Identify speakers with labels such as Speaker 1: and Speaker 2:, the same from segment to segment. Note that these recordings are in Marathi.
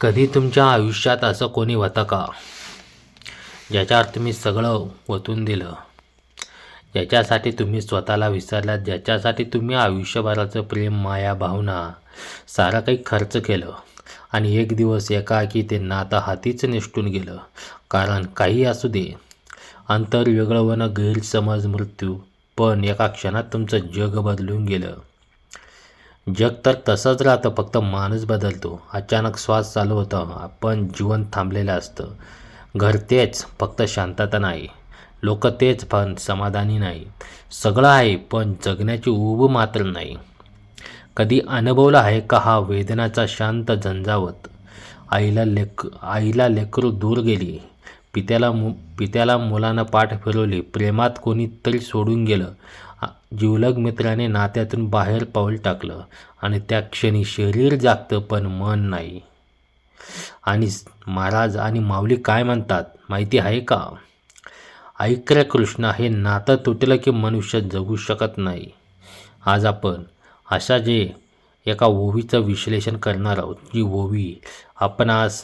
Speaker 1: कधी तुमच्या आयुष्यात असं कोणी होतं का, ज्याच्यावर तुम्ही सगळं ओतून दिलं, ज्याच्यासाठी तुम्ही स्वतःला विसरलात, ज्याच्यासाठी तुम्ही आयुष्यभराचं प्रेम, माया, भावना सारं काही खर्च केलं आणि एक दिवस एकाएकी ते नातं हातीच निसटून गेलं. कारण काही असू दे, अंतर वेगळं होणं, गैरसमज, मृत्यू, पण एका क्षणात तुमचं जग बदलून गेलं. जग तर तसंच राहतं, फक्त माणूस बदलतो. अचानक श्वास चालू होतं, पण जीवन थांबलेलं असतं. घर तेच, फक्त शांतता नाही. लोक तेच, पण समाधानी नाही. सगळं आहे, पण जगण्याची ऊब मात्र नाही. कधी अनुभवला आहे का हा वेदनाचा शांत झंझावत? आईला लेकरू दूर गेली, पित्याला मुलानं पाठ फिरवली, प्रेमात कोणीतरी सोडून गेलं, जिवलग मित्राने नात्यातून बाहेर पाऊल टाकलं आणि त्या क्षणी शरीर जागतं पण मन नाही. आणि महाराज आणि माऊली काय म्हणतात माहिती आहे का? ऐक रे कृष्णा, हे नातं तुटलं की मनुष्य जगू शकत नाही. आज आपण अशा एका ओवीचं विश्लेषण करणार आहोत. जी ओवी आपण आज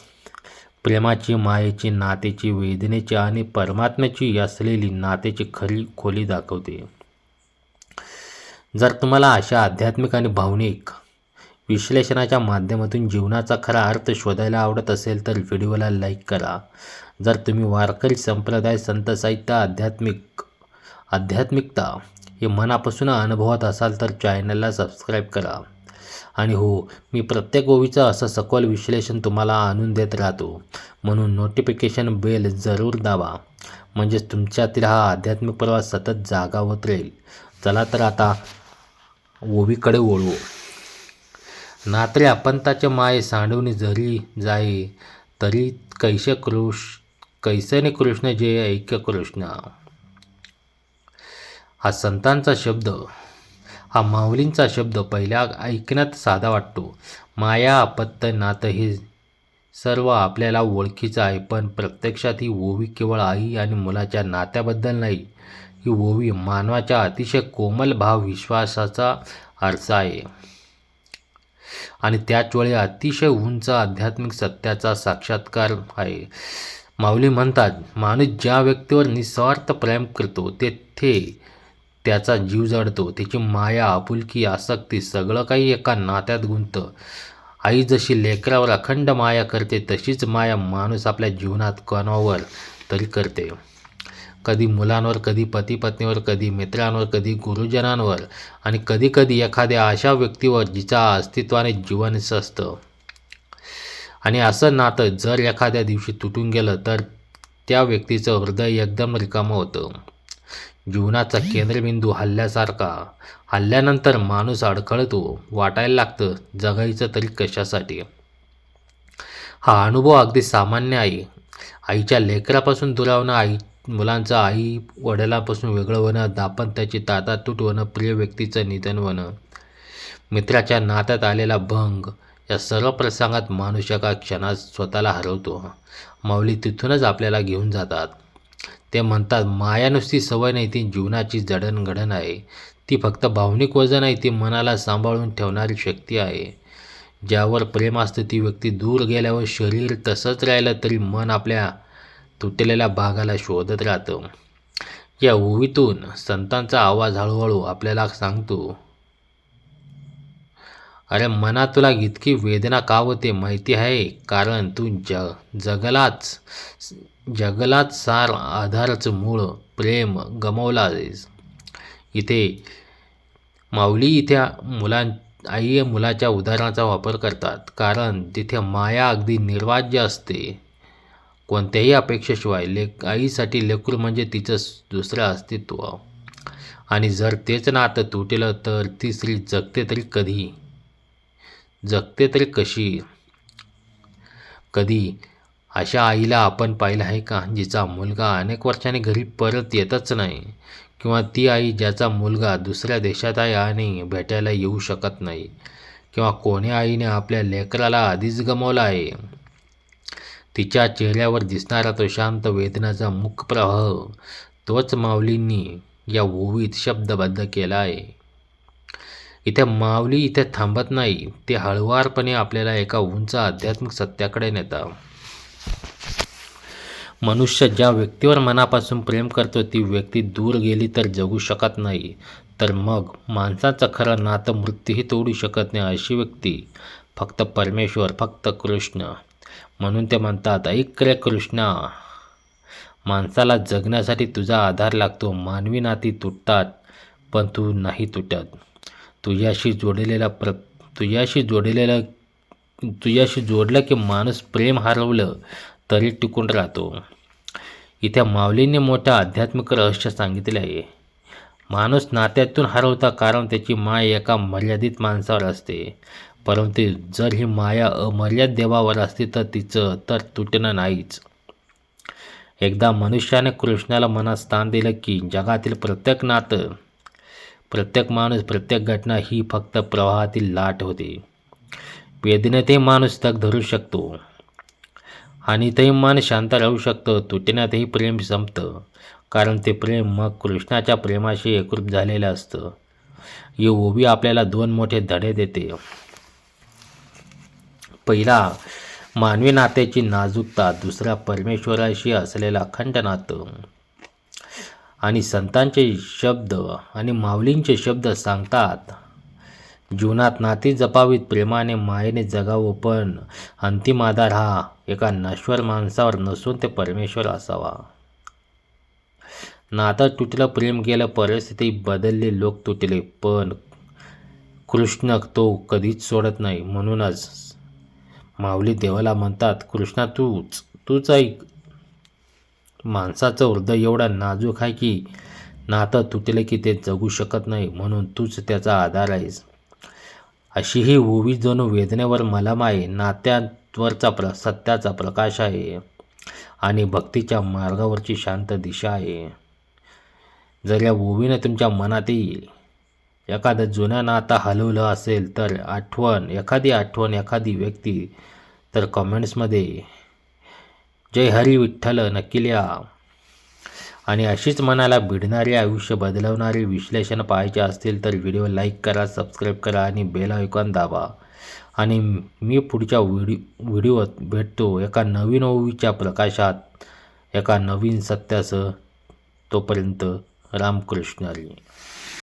Speaker 1: प्रेमाची, मायेची, नातेची, वेदनेची आणि परमात्म्याची असलेली नातेची खरी खोली दाखवते. जर तुम्हाला अशा आध्यात्मिक आणि भावनिक विश्लेषणाच्या माध्यमातून जीवनाचा खरा अर्थ शोधायला आवडत असेल तर व्हिडिओला लाईक करा. जर तुम्ही वारकरी संप्रदाय, संत साहित्य, आध्यात्मिकता हे मनापासून अनुभवत असाल तर चॅनलला सबस्क्राईब करा. आणि हो, मी प्रत्येक ओवीचं असं सखोल विश्लेषण तुम्हाला आणून देत राहतो, म्हणून नोटिफिकेशन बेल जरूर दाबा, म्हणजेच तुमच्यातील हा आध्यात्मिक प्रवास सतत जागा होत राहील. चला तर आता ओवीकडे वळू. नात्रे अपंताचे माये सांडून जरी जाई, तरी कैसे कृष्ण जे ऐक्य कृष्ण. हा संतांचा शब्द, हा माऊलींचा शब्द पहिल्या ऐकण्यात साधा वाटतो. माया, अपत्य, नातं हे सर्व आपल्याला ओळखीचं आहे, पण प्रत्यक्षात ही ओवी केवळ आई आणि मुलाच्या नात्याबद्दल नाही. ही ओवी मानवाच्या अतिशय कोमल भाव, विश्वासाचा आरसा आहे आणि त्याच वेळी अतिशय उंच आध्यात्मिक सत्याचा साक्षात्कार आहे. माऊली म्हणतात, माणूस ज्या व्यक्तीवर निस्वार्थ प्रेम करतो तेथे त्याचा जीव जडतो. त्याची माया, आपुलकी, आसक्ती सगळं काही एका नात्यात गुंततं. आई जशी लेकरावर अखंड माया करते, तशीच माया माणूस आपल्या जीवनात कोणावर तरी करते. कधी मुलांवर, कधी पती पत्नीवर, कधी मित्रांवर, कधी गुरुजनांवर आणि कधी कधी एखाद्या अशा व्यक्तीवर जिच्या अस्तित्वाने जीवन असतं. आणि असं नातं जर एखाद्या दिवशी तुटून गेलं तर त्या व्यक्तीचं हृदय एकदम रिकामं होतं. जीवनाचा केंद्रबिंदू हल्ल्यानंतर माणूस अडखळतो, वाटायला लागतं जगायचं तरी कशासाठी. हा अनुभव अगदी सामान्य आहे. आईच्या लेकरापासून दुरावणं, मुलांचं आई वडिलांपासून वेगळं होणं, दाम्पत्याची ताटातूट होणं, प्रिय व्यक्तीचं निधन होणं, मित्राच्या नात्यात आलेला भंग, या सर्व प्रसंगात माणूस एका क्षणात स्वतःला हरवतो. माऊली तिथूनच आपल्याला घेऊन जातात. ते म्हणतात, माया नुसती सवय नाही, ती जीवनाची जडणघडण आहे. ती फक्त भावनिक वजन नाही, ती मनाला सांभाळून ठेवणारी शक्ती आहे. ज्यावर प्रेम असतं ती व्यक्ती दूर गेल्यावर शरीर तसंच राहिलं तरी मन आपल्या तुटलेल्या भागाला शोधत राहतं. या ओवीतून संतांचा आवाज हळूहळू आपल्याला सांगतो, अरे मना, तुला इतकी वेदना का होते माहिती आहे? कारण तू जगलाच सार आधारचं मूळ प्रेम गमावला आहेस. माऊली इथे आई मुलाच्या उदाहरणाचा वापर करतात, कारण तिथे माया अगदी निर्वाज्य असते. कोणत्याही अपेक्षेशिवाय आईसाठी लेकरू म्हणजे तिचं दुसरं अस्तित्व. आणि जर तेच नातं तुटलं तर ती स्त्री जगते तरी कशी? कधी अशा आईला आपण पाहिलं आहे का, जिचा मुलगा अनेक वर्षांनी घरी परत येतच नाही? किंवा ती आई ज्याचा मुलगा दुसऱ्या देशात आहे आणि भेटायला येऊ शकत नाही? किंवा कोणी आईने आपल्या लेकराला आधीच गमावलं आहे? तिच्या चेहऱ्यावर दिसणारा तो शांत वेदनाचा मुख प्रवाह, तोच माऊलींनी या ओवीत शब्दबद्ध केला आहे. इथे माऊली इथे थांबत नाही, ते हळुवारपणे आपल्याला एका उंच आध्यात्मिक सत्याकडे नेतात. मनुष्य ज्या व्यक्तीवर मनापासून प्रेम करतो ती व्यक्ती दूर गेली तर जगू शकत नाही, तर मग माणसाचं खरं नातं मृत्यूही तोडू शकत नाही. अशी व्यक्ती फक्त परमेश्वर, फक्त कृष्ण. म्हणून ते म्हणतात, ऐक रे कृष्णा, माणसाला जगण्यासाठी तुझा आधार लागतो. मानवी नाती तुटतात पण तू नाही तुटत. तुझ्याशी जोडलं की माणूस प्रेम हरवलं तरी टिकून राहतो. इथे माऊलींनी मोठं आध्यात्मिक रहस्य सांगितले आहे. माणूस नात्यातून हरवता कारण त्याची माया एका मर्यादित माणसावर असते, परंतु जर ही माया अमर्याद देवावर असती तर तुटणं नाहीच. एकदा मनुष्याने कृष्णाला मनात स्थान दिलं की जगातील प्रत्येक नातं, प्रत्येक माणूस, प्रत्येक घटना ही फक्त प्रवाहातील लाट होती. वेदनेतही माणूस तग धरू शकतो आणि तेही मन शांत राहू शकतं. तुटण्यातही प्रेम संपतं, कारण ते प्रेम मग कृष्णाच्या प्रेमाशी एकरूप झालेलं असतं. ही ओवी आपल्याला 2 मोठे धडे देते. पहिला, मानवी नात्याची नाजूकता. दुसरा, परमेश्वराशी असलेलं अखंड नातं. आणि संतांचे शब्द आणि माऊलींचे शब्द सांगतात, जीवनात नाती जपावीत, प्रेमाने मायेने जगावं, पण अंतिम आधार हा एका नश्वर माणसावर नसून ते परमेश्वर असावा. नातं तुटलं, प्रेम गेलं, परिस्थिती बदलली, लोक तुटले, पण कृष्ण तो कधीच सोडत नाही. म्हणूनच माऊली देवाला म्हणतात, कृष्णा तूच ऐक. माणसाचं हृदय एवढं नाजूक आहे की नातं तुटले की ते जगू शकत नाही, म्हणून तूच त्याचा आधार आहेस. अशी ही ओवी जणू वेदनेवर मलम आहे, नात्यांवरचा सत्याचा प्रकाश आहे आणि भक्तीच्या मार्गावरची शांत दिशा आहे. जर या ओवीने तुमच्या मनातील एखादं जुनं नातं हलवलं असेल तर एखादी आठवण, एखादी व्यक्ती, तर कमेंट्समध्ये जय हरी विठ्ठल नक्की लिहा. आणि अशीच मनाला भिडणारी, आयुष्य बदलवणारी विश्लेषण पाहायचे असतील तर व्हिडिओ लाईक करा, सबस्क्राईब करा आणि बेल आयकॉन दाबा. आणि मी पुढच्या व्हिडिओत भेटतो एका नवीन ओवीच्या प्रकाशात, एका नवीन सत्यासह. तोपर्यंत रामकृष्ण हरी.